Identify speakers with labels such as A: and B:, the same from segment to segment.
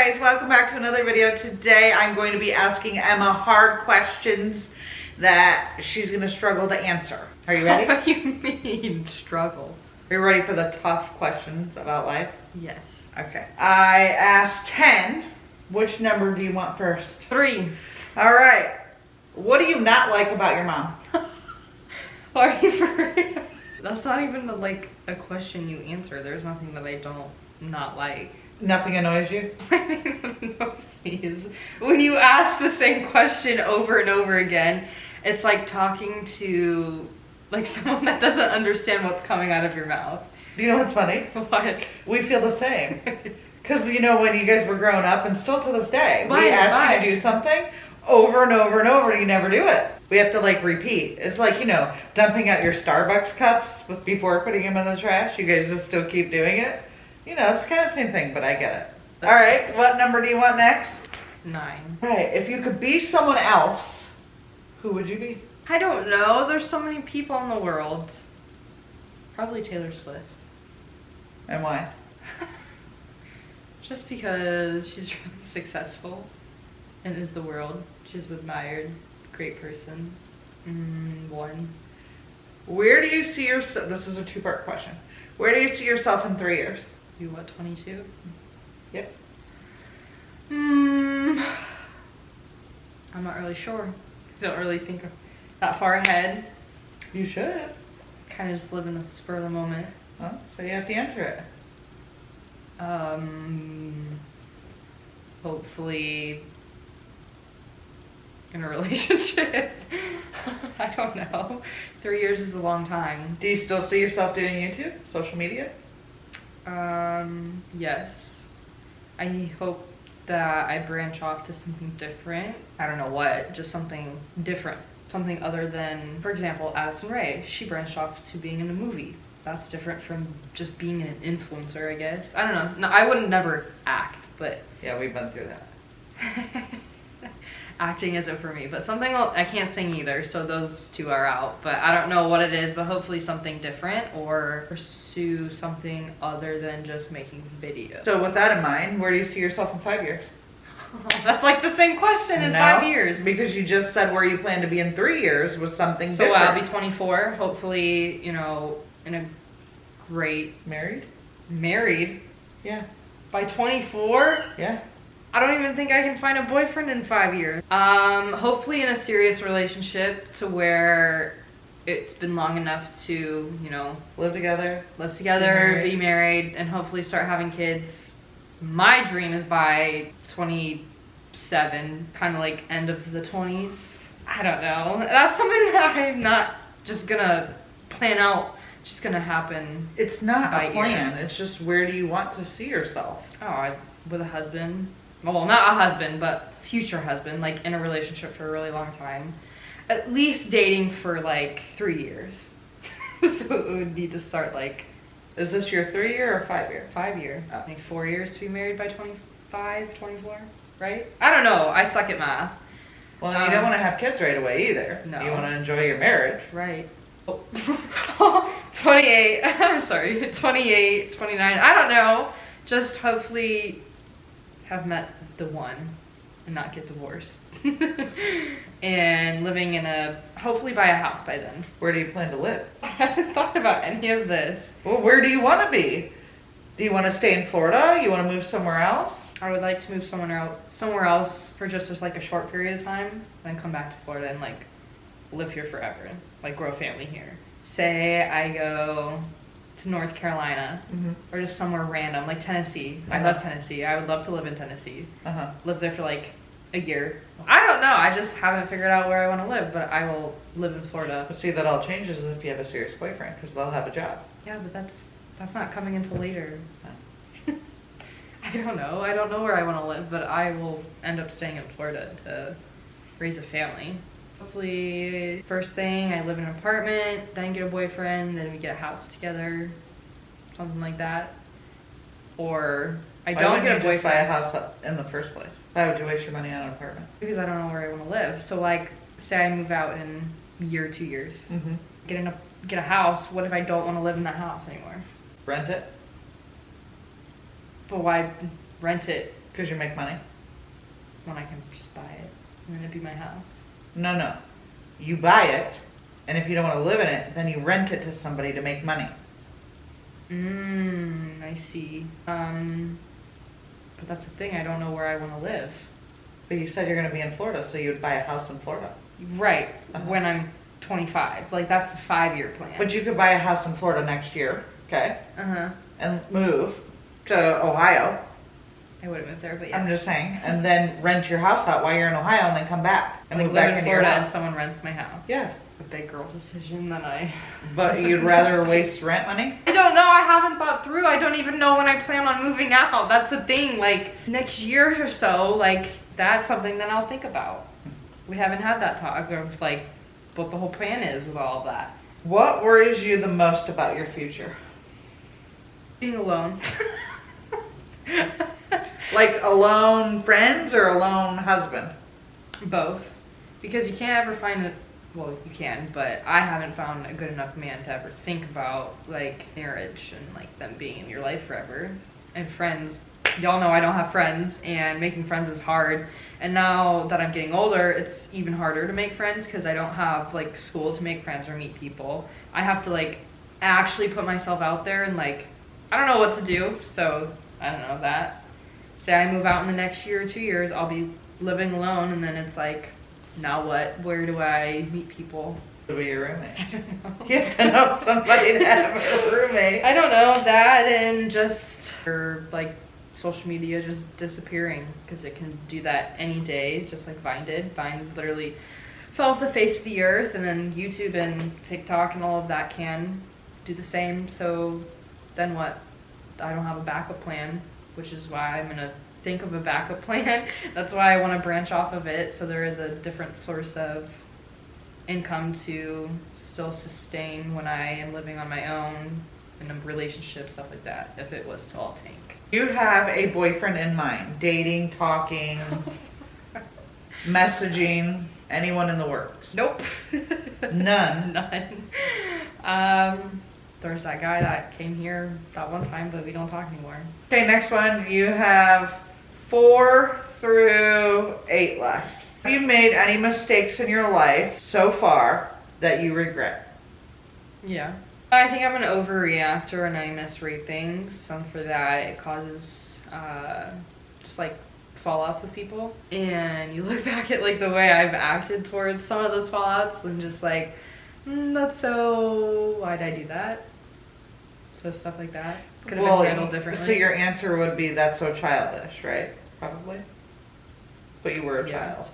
A: guys, welcome back to another video. Today I'm going to be asking Emma hard questions that she's going to struggle to answer. Are you ready?
B: What do you mean, struggle?
A: Are you ready for the tough questions about life?
B: Yes.
A: Okay. I asked 10. Which number do you want first?
B: 3.
A: All right. What do you not like about your mom?
B: Are you for real? That's not even a question you answer. There's nothing that I don't not like.
A: Nothing annoys you?
B: What annoys me is when you ask the same question over and over again, it's like talking to someone that doesn't understand what's coming out of your mouth.
A: Do you know what's funny?
B: What?
A: We feel the same. Because, you know, when you guys were growing up, and still to this day, we ask you to do something over and over and over, and you never do it. We have to, repeat. It's like, you know, dumping out your Starbucks cups before putting them in the trash. You guys just still keep doing it. You know, it's kind of the same thing, but I get it. All right, what number do you want next?
B: 9.
A: Right, if you could be someone else, who would you be?
B: I don't know. There's so many people in the world. Probably Taylor Swift.
A: And why?
B: Just because she's really successful and is the world. She's admired. Great person. 1.
A: Where do you see yourself? This is a 2-part question. Where do you see yourself in 3 years?
B: You what, 22?
A: Yep.
B: I'm not really sure. I don't really think that far ahead.
A: You should.
B: Kind of just live in the spur of the moment.
A: Well, so you have to answer it.
B: Hopefully in a relationship. I don't know. 3 years is a long time.
A: Do you still see yourself doing YouTube, social media?
B: Yes. I hope that I branch off to something different. I don't know what, just something different. Something other than, for example, Addison Rae. She branched off to being in a movie. That's different from just being an influencer, I guess. I don't know. No, I wouldn't never act, but...
A: Yeah, we've been through that.
B: Acting isn't for me, but something I can't sing either, so those 2 are out. But I don't know what it is, but hopefully something different or pursue something other than just making videos.
A: So with that in mind, where do you see yourself in 5 years?
B: That's like the same question in 5 years.
A: Because you just said where you plan to be in 3 years was something
B: so
A: different.
B: I'll be 24, hopefully, you know, in a great... Married?
A: Yeah.
B: By 24?
A: Yeah.
B: I don't even think I can find a boyfriend in 5 years. Hopefully in a serious relationship to where it's been long enough to, you know...
A: Live together,
B: be married, and hopefully start having kids. My dream is by 27, kind of like end of the 20s. I don't know. That's something that I'm not just gonna plan out, just gonna happen.
A: It's not a plan.
B: Year.
A: It's just where do you want to see yourself?
B: Oh, with a husband. Well, not a husband, but future husband, like in a relationship for a really long time. At least dating for 3 years. So it would need to start
A: Is this your 3-year or 5-year?
B: 5-year. I think 4 years to be married by 25, 24, right? I don't know. I suck at math.
A: Well, you don't want to have kids right away either.
B: No.
A: You want to enjoy your marriage.
B: Right. Oh. 28. I'm sorry. 28, 29. I don't know. Just hopefully have met the one and not get divorced. And living in hopefully buy a house by then.
A: Where do you plan to live?
B: I haven't thought about any of this.
A: Well, where do you want to be? Do you want to stay in Florida? You want to move somewhere else?
B: I would like to move somewhere else for just a short period of time, then come back to Florida and live here forever and grow a family here. Say I go to North Carolina, or just somewhere random, like Tennessee. I love Tennessee. I would love to live in Tennessee. Live there for a year. I don't know. I just haven't figured out where I want to live, but I will live in Florida.
A: But see, that all changes if you have a serious boyfriend, because they'll have a job.
B: Yeah, but that's not coming until later. I don't know. I don't know where I want to live, but I will end up staying in Florida to raise a family. Hopefully, first thing, I live in an apartment, then get a boyfriend, then we get a house together, something like that. Or I don't get a boyfriend.
A: Just buy a house in the first place? Why would you waste your money on an apartment?
B: Because I don't know where I want to live. So say I move out in a year, 2 years, get a house. What if I don't want to live in that house anymore?
A: Rent it.
B: But why rent it
A: Because you make money?
B: When I can just buy it and then it'd be my house.
A: No. You buy it, and if you don't want to live in it, then you rent it to somebody to make money.
B: I see. But that's the thing, I don't know where I want to live.
A: But you said you're going to be in Florida, so you would buy a house in Florida.
B: Right, when I'm 25. Like, that's a 5-year plan.
A: But you could buy a house in Florida next year, okay?
B: Uh-huh.
A: And move to Ohio.
B: I would have moved there, but yeah.
A: I'm just saying. And then rent your house out while you're in Ohio and then come back. And
B: like
A: move
B: live
A: back
B: in
A: into your
B: Florida and
A: house.
B: someone rents my house.
A: Yeah.
B: A big girl decision than I...
A: But you'd rather waste rent money?
B: I don't know. I haven't thought through. I don't even know when I plan on moving out. That's the thing. Like, next year or so, like, that's something that I'll think about. We haven't had that talk of, like, what the whole plan is with all of that.
A: What worries you the most about your future?
B: Being alone.
A: Like alone friends or alone husband?
B: Both. Because you can't ever find a... Well, you can, but I haven't found a good enough man to ever think about, like, marriage and, like, them being in your life forever. And friends. Y'all know I don't have friends, and making friends is hard. And now that I'm getting older, it's even harder to make friends because I don't have, like, school to make friends or meet people. I have to, like, actually put myself out there and, like, I don't know what to do, so I don't know that. Say I move out in the next year or 2 years, I'll be living alone, and then it's like, now what? Where do I meet people?
A: To be your roommate. I don't know. You have to know somebody to have a roommate.
B: I don't know, that and just, or like social media just disappearing, because it can do that any day, just like Vine did. Vine literally fell off the face of the earth, and then YouTube and TikTok and all of that can do the same. So then what? I don't have a backup plan, which is why I'm gonna think of a backup plan. That's why I want to branch off of it, so there is a different source of income to still sustain when I am living on my own in a relationship, stuff like that, if it was to all tank.
A: You have a boyfriend in mind, dating, talking, messaging, anyone in the works?
B: Nope.
A: None?
B: None. There's that guy that came here that one time, but we don't talk anymore.
A: Okay, next one. You have 4 through 8 left. Have you made any mistakes in your life so far that you regret?
B: Yeah. I think I'm an overreactor and I misread things. And for that, it causes just like fallouts with people. And you look back at like the way I've acted towards some of those fallouts and just like, that's so, why'd I do that? So stuff like that could have been handled differently.
A: So your answer would be, that's so childish, right? Probably. But you were a child.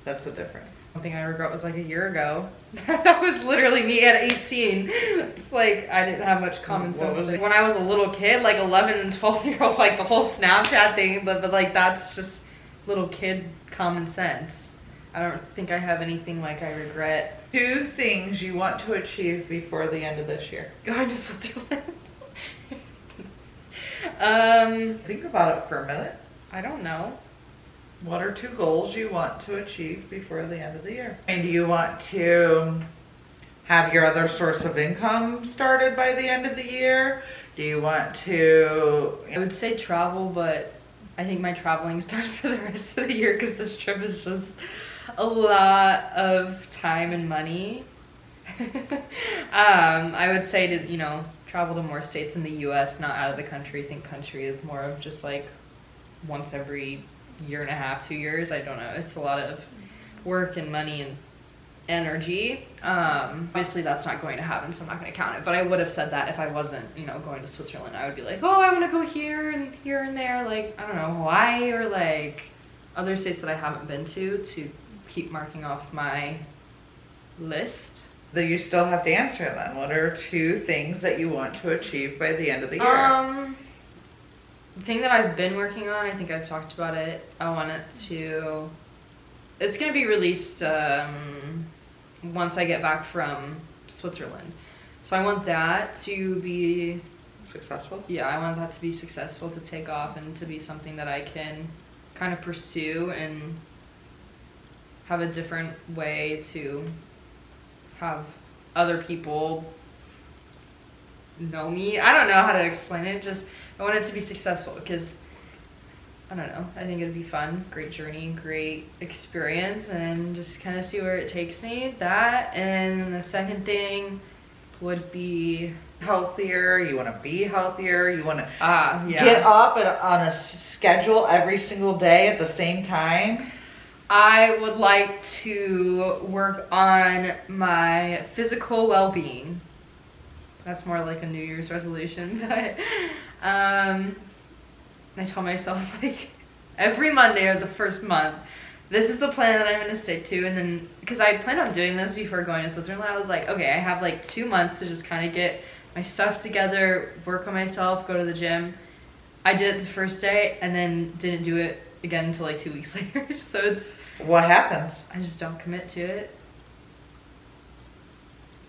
A: That's the difference.
B: One thing I regret was like a year ago. That was literally me at 18. It's like I didn't have much common sense. When I was a little kid, like 11 and 12-year-old, like the whole Snapchat thing, but like that's just little kid common sense. I don't think I have anything like I regret. 2
A: things you want to achieve before the end of this year.
B: Going to Switzerland.
A: Think about it for a minute.
B: I don't know.
A: What are 2 goals you want to achieve before the end of the year? And do you want to have your other source of income started by the end of the year? Do you want to...
B: I would say travel, but I think my traveling's done for the rest of the year because this trip is just a lot of time and money. I would say to, you know, travel to more states in the US, not out of the country. I think country is more of just like once every year and a half, 2 years. I don't know. It's a lot of work and money and energy. Obviously that's not going to happen, so I'm not going to count it. But I would have said that if I wasn't, you know, going to Switzerland. I would be like, oh, I want to go here and there. Like, I don't know, Hawaii or like other states that I haven't been to keep marking off my list.
A: That you still have to answer then. What are 2 things that you want to achieve by the end of the year?
B: The thing that I've been working on, I think I've talked about it. I want it to... It's going to be released once I get back from Switzerland. So I want that to be...
A: Successful?
B: Yeah, I want that to be successful, to take off, and to be something that I can kind of pursue and have a different way to have other people know me. I don't know how to explain it. Just I want it to be successful because I don't know. I think it'd be fun. Great journey, great experience, and just kind of see where it takes me. That, and the second thing would be
A: healthier. You want to be healthier. You want to
B: yeah.
A: get up on a schedule every single day at the same time.
B: I would like to work on my physical well-being. That's more like a New Year's resolution, but I tell myself, like, every Monday of the first month, this is the plan that I'm going to stick to. And then, because I planned on doing this before going to Switzerland, I was like, okay, I have like 2 months to just kind of get my stuff together, work on myself, go to the gym. I did it the first day and then didn't do it again until like 2 weeks later. So it's...
A: What happens?
B: I just don't commit to it.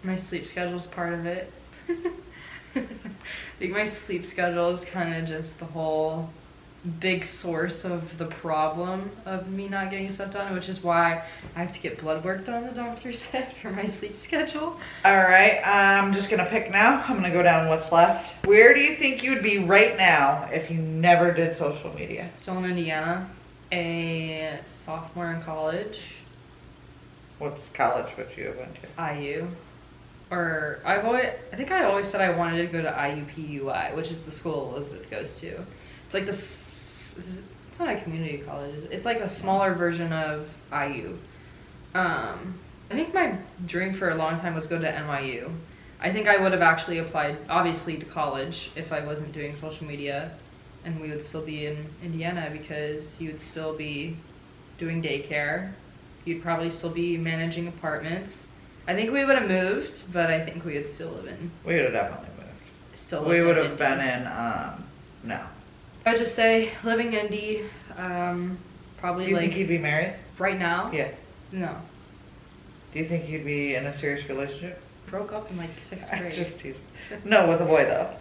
B: My sleep schedule's part of it. I think my sleep schedule is kind of just the whole big source of the problem of me not getting stuff done, which is why I have to get blood work done, the doctor said, for my sleep schedule.
A: All right, I'm just gonna pick now. I'm gonna go down what's left. Where do you think you would be right now if you never did social media?
B: Still in Indiana, a sophomore in college.
A: What's college, what you went to?
B: IU. Or I think I always said I wanted to go to IUPUI, which is the school Elizabeth goes to. It's like it's not a community college. It's like a smaller version of IU. I think my dream for a long time was go to NYU. I think I would have actually applied, obviously, to college if I wasn't doing social media, and we would still be in Indiana because you would still be doing daycare. You'd probably still be managing apartments. I think we would have moved, but I think we would still live in.
A: We would have definitely moved.
B: Still.
A: We would have been in. No.
B: I would just say living in Indy. Probably.
A: Do you
B: like,
A: think you'd be married?
B: Right now?
A: Yeah.
B: No.
A: Do you think you'd be in a serious relationship?
B: Broke up in like 6th grade.
A: Just teasing. No, with a boy though.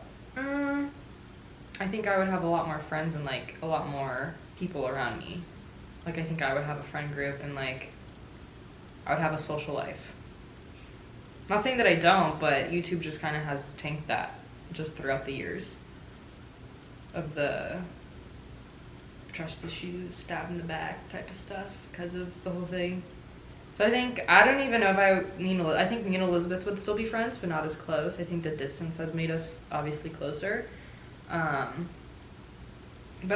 B: I think I would have a lot more friends and like a lot more people around me. Like I think I would have a friend group and like I would have a social life. Not saying that I don't, but YouTube just kind of has tanked that just throughout the years of the trust issues, stab in the back type of stuff because of the whole thing. So I don't even know if I think me and Elizabeth would still be friends, but not as close. I think the distance has made us obviously closer. But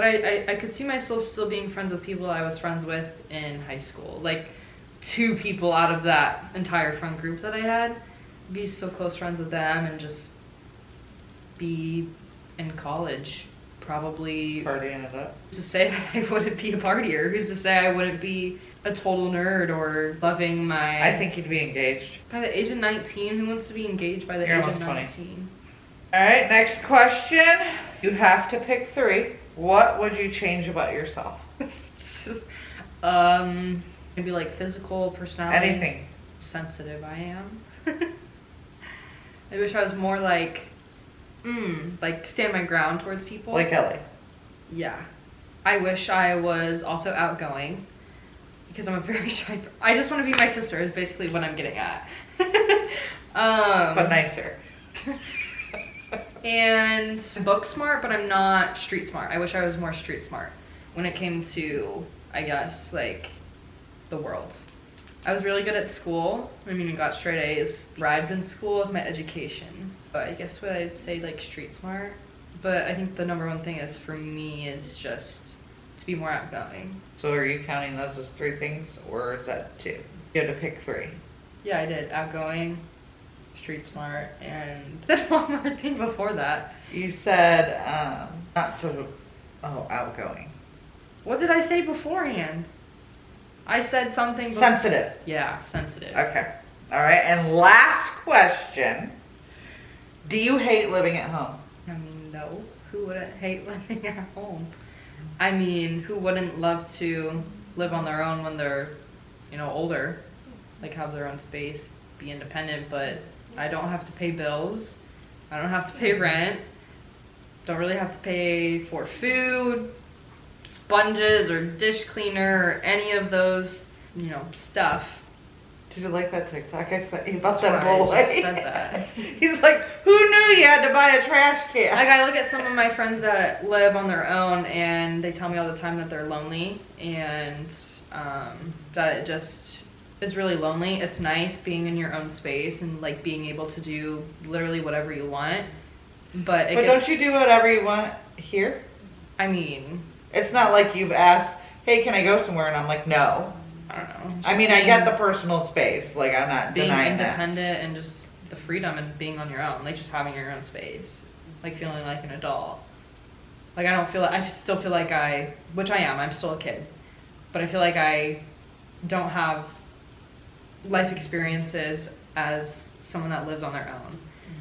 B: I could see myself still being friends with people I was friends with in high school. Like 2 people out of that entire friend group that I had, be still close friends with them and just be in college. Probably
A: Partying it up.
B: to say that I wouldn't be a partier. Who's to say I wouldn't be a total nerd or loving my...
A: I think you'd be engaged.
B: By the age of 19, who wants to be engaged by the
A: You're
B: age
A: almost
B: of
A: 20.
B: 19?
A: All right, next question. You have to pick 3. What would you change about yourself?
B: Maybe like physical, personality.
A: Anything.
B: Sensitive I am. I wish I was more like stand my ground towards people.
A: Like Ellie.
B: Yeah. I wish I was also outgoing because I'm a very shy. I just want to be my sister is basically what I'm getting at.
A: But nicer.
B: And book smart, but I'm not street smart. I wish I was more street smart when it came to, I guess, like the world. I was really good at school. I mean, I got straight A's. Thrived in school with my education. But I guess what I'd say, like, street smart. But I think the number one thing is, for me, is just to be more outgoing.
A: So are you counting those as 3 things, or is that 2? You had to pick 3.
B: Yeah, I did. Outgoing, street smart, and then one more thing before that.
A: You said, not so, outgoing.
B: What did I say beforehand? I said something...
A: Sensitive.
B: Yeah, sensitive.
A: Okay. All right, and last question. Do you hate living at home?
B: I mean, no. Who wouldn't hate living at home? I mean, who wouldn't love to live on their own when they're, older? Like, have their own space, be independent, but I don't have to pay bills. I don't have to pay rent. Don't really have to pay for food, sponges, or dish cleaner, or any of those, stuff.
A: Is it like that TikTok I sent you about
B: That's
A: that
B: why I
A: boy?
B: just said that.
A: He's like, who knew you had to buy a trash can?
B: Like, I look at some of my friends that live on their own, and they tell me all the time that they're lonely, and that it just is really lonely. It's nice being in your own space and like being able to do literally whatever you want. But
A: don't you do whatever you want here?
B: I mean,
A: it's not like you've asked, hey, can I go somewhere? And I'm like, no.
B: I don't know.
A: I mean, I get the personal space. Like, I'm not denying that.
B: Being independent and just the freedom and being on your own. Like, just having your own space. Like, feeling like an adult. Like, I still feel like which I am, I'm still a kid. But I feel like I don't have life experiences as someone that lives on their own.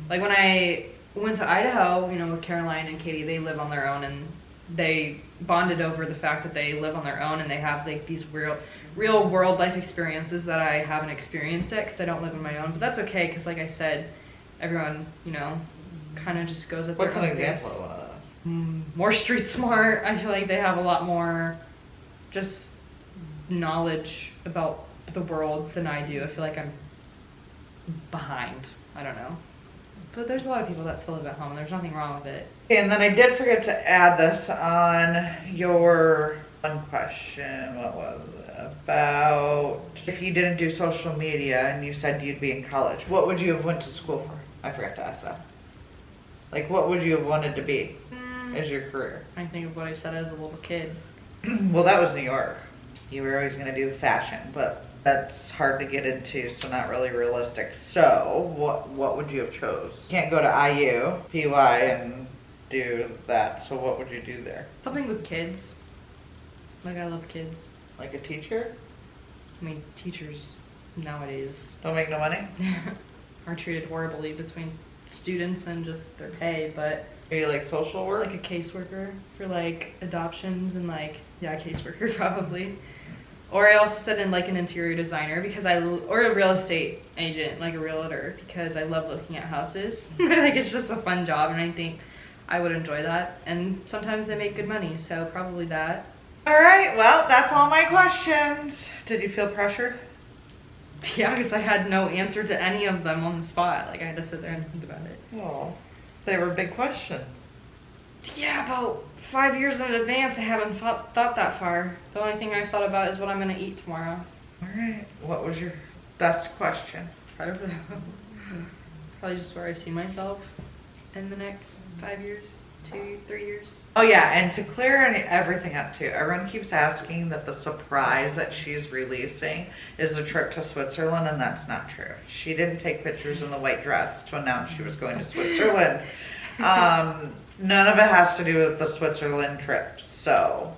B: Like, when I went to Idaho, you know, with Caroline and Katie, they live on their own, and they bonded over the fact that they live on their own, and they have like these real world life experiences that I haven't experienced yet because I don't live on my own. But that's okay, because like I said, everyone, you know, kind of just goes at their own pace.
A: What's an example of one of those?
B: More street smart. I feel like they have a lot more just knowledge about the world than I do. I feel like I'm behind. I don't know. But there's a lot of people that still live at home, and there's nothing wrong with it.
A: And then I did forget to add this on your one question. What was it? About if you didn't do social media and you said you'd be in college, what would you have went to school for? I forgot to ask that. Like, what would you have wanted to be as your career?
B: I think of what I said as a little kid.
A: Well, that was New York. You were always going to do fashion, but that's hard to get into, so not really realistic. So, what would you have chose? You can't go to IU, PY, and do that, so what would you do there?
B: Something with kids. Like, I love kids.
A: Like a teacher?
B: I mean, teachers nowadays
A: Don't make no money?
B: are treated horribly between students and just their pay, but
A: Are you like social work?
B: like a caseworker for like adoptions and like, yeah, caseworker probably. Or I also said in like an interior designer because or a real estate agent, like a realtor, because I love looking at houses. Like, it's just a fun job, and I think I would enjoy that. And sometimes they make good money, so probably that.
A: All right, well, that's all my questions. Did you feel pressured?
B: Yeah, because I had no answer to any of them on the spot. Like, I had to sit there and think about it.
A: Oh, they were big questions.
B: Yeah, about 5 years in advance, I haven't thought that far. The only thing I've thought about is what I'm going to eat tomorrow.
A: All right, what was your best question?
B: I don't know. Probably just where I see myself in the next 5 years, 2, 3 years.
A: Oh yeah, and to clear everything up too, everyone keeps asking that the surprise that she's releasing is a trip to Switzerland, and that's not true. She didn't take pictures in the white dress to announce she was going to Switzerland. None of it has to do with the Switzerland trip, so.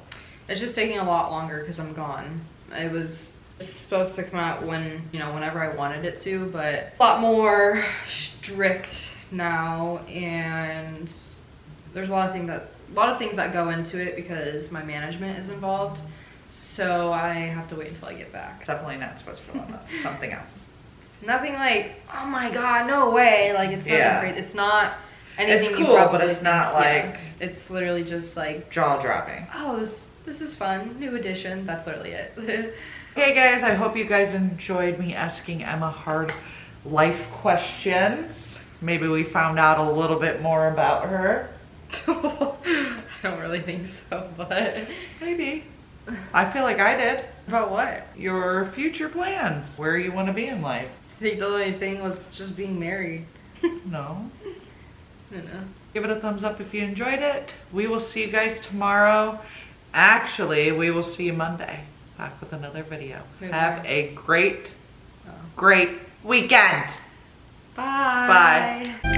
B: It's just taking a lot longer because I'm gone. It was supposed to come out whenever I wanted it to, but a lot more strict now, and there's a lot of things that go into it because my management is involved, so I have to wait until I get back.
A: Definitely not Switzerland, something else.
B: Nothing like, oh my god, no way, like it's nothing crazy. It's not anything.
A: It's cool, but it's not like,
B: it's literally just like
A: jaw dropping.
B: Oh, this is fun, new edition. That's literally it.
A: Okay guys, I hope you guys enjoyed me asking Emma hard life questions. Maybe we found out a little bit more about her.
B: I don't really think so, but
A: maybe. I feel like I did.
B: About what?
A: Your future plans, where you want to be in life.
B: I think the only thing was just being married.
A: No.
B: I don't know.
A: Give it a thumbs up if you enjoyed it. We will see you guys tomorrow. Actually, we will see you Monday. Back with another video.
B: Maybe.
A: Have a great weekend.
B: Bye.
A: Bye.